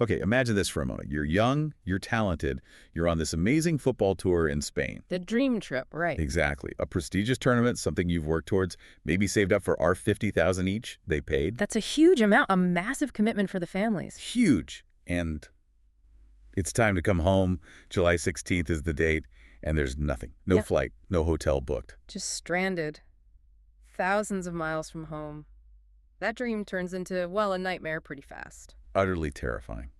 Okay, imagine this for a moment. You're young, you're talented, you're on this amazing football tour in Spain. The dream trip, right. Exactly. A prestigious tournament, something you've worked towards, maybe saved up for our 50,000 each they paid. That's a huge amount, a massive commitment for the families. Huge. And it's time to come home. July 16th is the date, and there's nothing. No Yep. flight, no hotel booked. Just stranded. Thousands of miles from home. That dream turns into, well, a nightmare pretty fast. Utterly terrifying.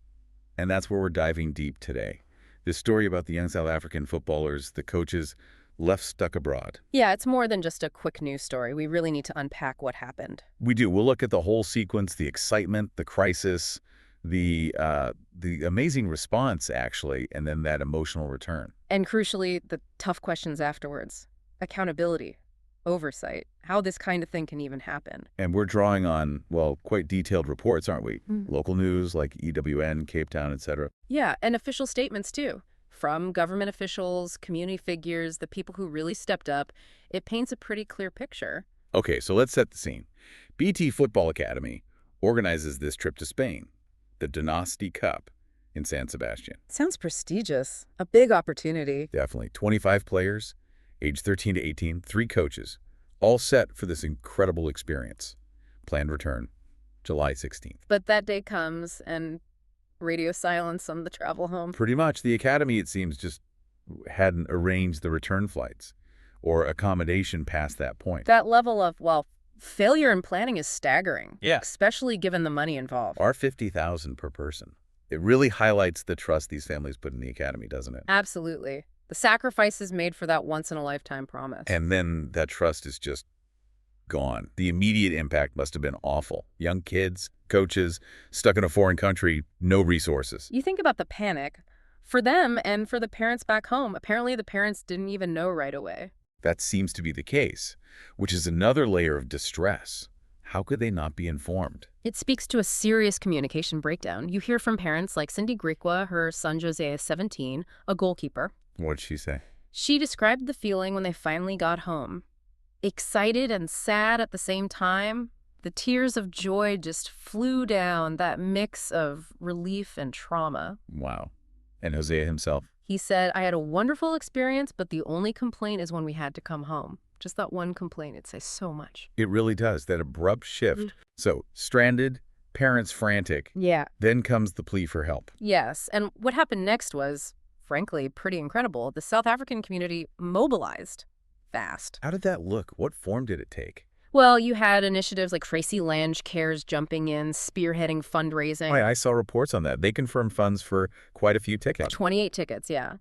And that's where we're diving deep today. This story about the young South African footballers, the coaches, left stuck abroad. Yeah, it's more than just a quick news story. We really need to unpack what happened. We do. We'll look at the whole sequence, the excitement, the crisis, the amazing response, actually, and then that emotional return. And crucially, the tough questions afterwards. Accountability, oversight, how this kind of thing can even happen. And we're drawing on, well, quite detailed reports, aren't we? Mm. Local news like EWN, Cape Town, etc. Yeah, and official statements too. From government officials, community figures, the people who really stepped up. It paints a pretty clear picture. Okay, so let's set the scene. BT Football Academy organizes this trip to Spain, the Donosti Cup in San Sebastian. Sounds prestigious. A big opportunity. Definitely. 25 players, age 13 to 18, 3 coaches, all set for this incredible experience. Planned return, July 16th. But that day comes and radio silence on the travel home. Pretty much. The academy, it seems, just hadn't arranged the return flights or accommodation past that point. That level of, well, failure in planning is staggering. Yeah. Especially given the money involved. Our 50,000 per person. It really highlights the trust these families put in the academy, doesn't it? Absolutely. The sacrifices made for that once-in-a-lifetime promise. And then that trust is just gone. The immediate impact must have been awful. Young kids, coaches, stuck in a foreign country, no resources. You think about the panic. For them and for the parents back home, apparently the parents didn't even know right away. That seems to be the case, which is another layer of distress. How could they not be informed? It speaks to a serious communication breakdown. You hear from parents like Cindy Griqua, her son Jose is 17, a goalkeeper. What'd she say? She described the feeling when they finally got home. Excited and sad at the same time. The tears of joy just flew down, that mix of relief and trauma. Wow. And Hosea himself? He said, I had a wonderful experience, but the only complaint is when we had to come home. Just that one complaint, it says so much. It really does, that abrupt shift. So, stranded, parents frantic. Yeah. Then comes the plea for help. Yes, and what happened next was, frankly, pretty incredible. The South African community mobilized fast. How did that look? What form did it take? Well, you had initiatives like Tracy Lange Cares jumping in, spearheading fundraising. I saw reports on that. They confirmed funds for quite a few tickets. 28 tickets, yeah.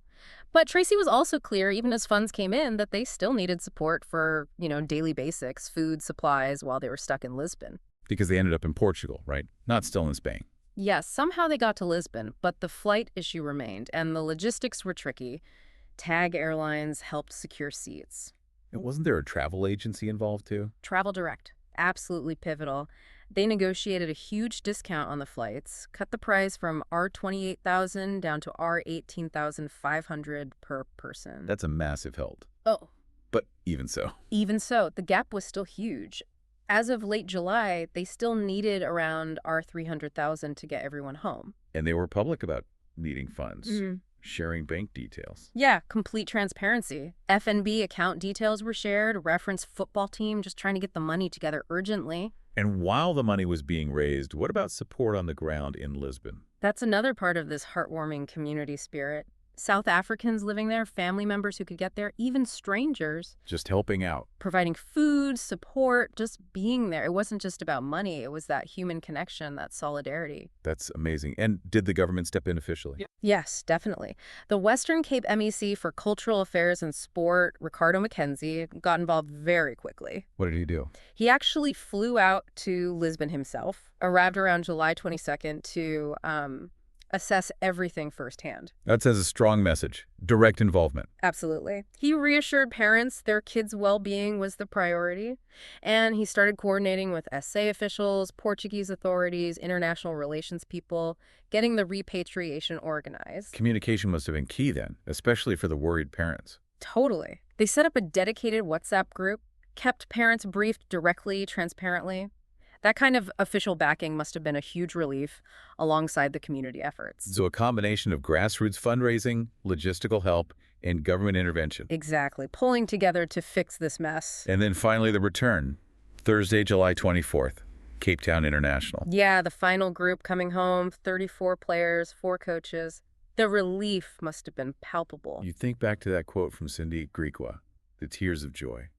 But Tracy was also clear, even as funds came in, that they still needed support for, daily basics, food, supplies, while they were stuck in Lisbon. Because they ended up in Portugal, right? Not still in Spain. Yes, somehow they got to Lisbon, but the flight issue remained, and the logistics were tricky. TAG Airlines helped secure seats. And wasn't there a travel agency involved too? Travel Direct, absolutely pivotal. They negotiated a huge discount on the flights, cut the price from R$28,000 down to R$18,500 per person. That's a massive help. Oh. But even so. Even so, the gap was still huge. As of late July, they still needed around R$300,000 to get everyone home. And they were public about needing funds, Mm-hmm. sharing bank details. Yeah, complete transparency. FNB account details were shared, reference football team just trying to get the money together urgently. And while the money was being raised, what about support on the ground in Lisbon? That's another part of this heartwarming community spirit. South Africans living there, family members who could get there, even strangers. Just helping out. Providing food, support, just being there. It wasn't just about money. It was that human connection, that solidarity. That's amazing. And did the government step in officially? Yes, definitely. The Western Cape MEC for Cultural Affairs and Sport, Ricardo McKenzie, got involved very quickly. What did he do? He actually flew out to Lisbon himself, arrived around July 22nd to assess everything firsthand. That says a strong message. Direct involvement. Absolutely. He reassured parents their kids' well-being was the priority, and he started coordinating with SA officials, Portuguese authorities, international relations people, getting the repatriation organized. Communication must have been key then, especially for the worried parents. Totally. They set up a dedicated WhatsApp group, kept parents briefed directly, transparently. That kind of official backing must have been a huge relief alongside the community efforts. So a combination of grassroots fundraising, logistical help, and government intervention. Exactly, pulling together to fix this mess. And then finally the return, Thursday, July 24th, Cape Town International. Yeah, the final group coming home, 34 players, 4 coaches. The relief must have been palpable. You think back to that quote from Cindy Griqua, the tears of joy.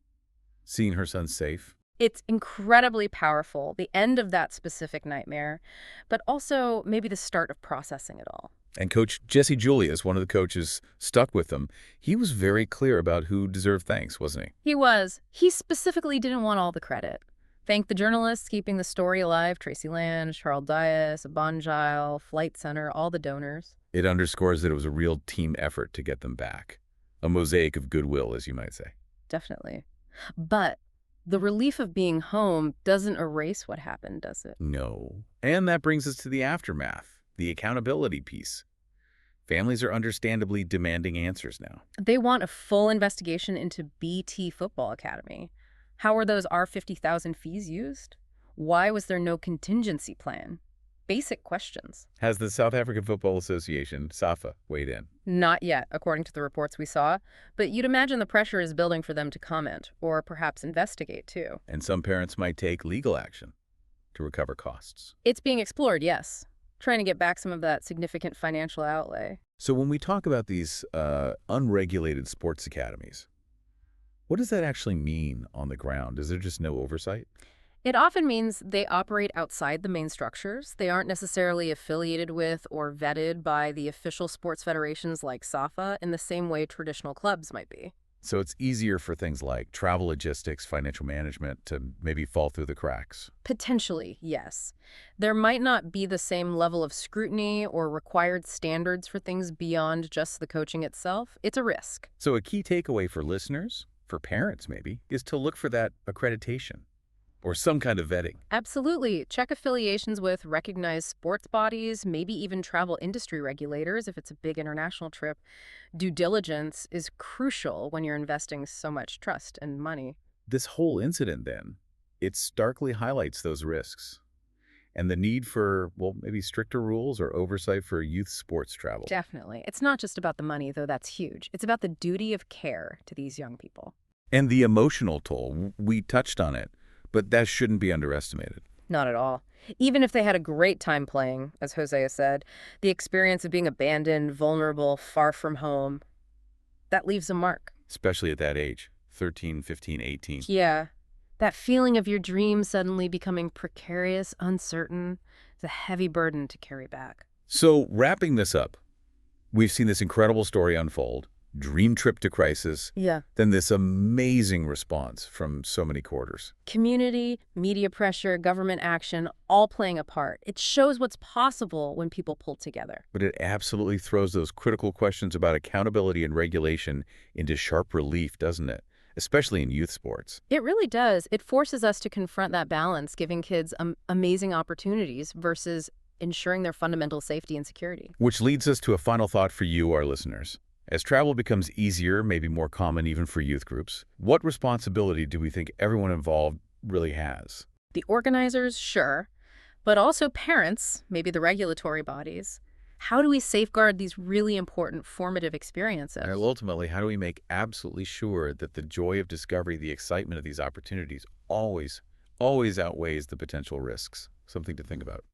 Seeing her son safe. It's incredibly powerful, the end of that specific nightmare, but also maybe the start of processing it all. And Coach Jesse Julius, one of the coaches, stuck with them. He was very clear about who deserved thanks, wasn't he? He was. He specifically didn't want all the credit. Thanked the journalists keeping the story alive, Tracy Land, Charles Dias, Abanjile, Flight Center, all the donors. It underscores that it was a real team effort to get them back. A mosaic of goodwill, as you might say. Definitely. But the relief of being home doesn't erase what happened, does it? No. And that brings us to the aftermath, the accountability piece. Families are understandably demanding answers now. They want a full investigation into BT Football Academy. How were those R50,000 fees used? Why was there no contingency plan? Basic questions. Has the South African Football Association, SAFA, weighed in? Not yet, according to the reports we saw, but you'd imagine the pressure is building for them to comment, or perhaps investigate, too. And some parents might take legal action to recover costs. It's being explored, yes. Trying to get back some of that significant financial outlay. So when we talk about these unregulated sports academies, what does that actually mean on the ground? Is there just no oversight? It often means they operate outside the main structures. They aren't necessarily affiliated with or vetted by the official sports federations like SAFA in the same way traditional clubs might be. So it's easier for things like travel logistics, financial management to maybe fall through the cracks. Potentially, yes. There might not be the same level of scrutiny or required standards for things beyond just the coaching itself. It's a risk. So a key takeaway for listeners, for parents maybe, is to look for that accreditation or some kind of vetting. Absolutely. Check affiliations with recognized sports bodies, maybe even travel industry regulators if it's a big international trip. Due diligence is crucial when you're investing so much trust and money. This whole incident then, it starkly highlights those risks and the need for, well, maybe stricter rules or oversight for youth sports travel. Definitely. It's not just about the money, though that's huge. It's about the duty of care to these young people. And the emotional toll, we touched on it, but that shouldn't be underestimated. Not at all. Even if they had a great time playing, as Hosea said, the experience of being abandoned, vulnerable, far from home, that leaves a mark. Especially at that age, 13, 15, 18. Yeah. That feeling of your dreams suddenly becoming precarious, uncertain, is a heavy burden to carry back. So wrapping this up, we've seen this incredible story unfold, dream trip to crisis, Yeah. then this amazing response from so many quarters. Community, media pressure, government action, all playing a part. It shows what's possible when people pull together. But it absolutely throws those critical questions about accountability and regulation into sharp relief, doesn't it? Especially in youth sports. It really does. It forces us to confront that balance, giving kids amazing opportunities versus ensuring their fundamental safety and security. Which leads us to a final thought for you, our listeners. As travel becomes easier, maybe more common even for youth groups, what responsibility do we think everyone involved really has? The organizers, sure, but also parents, maybe the regulatory bodies. How do we safeguard these really important formative experiences? And ultimately, how do we make absolutely sure that the joy of discovery, the excitement of these opportunities always outweighs the potential risks? Something to think about.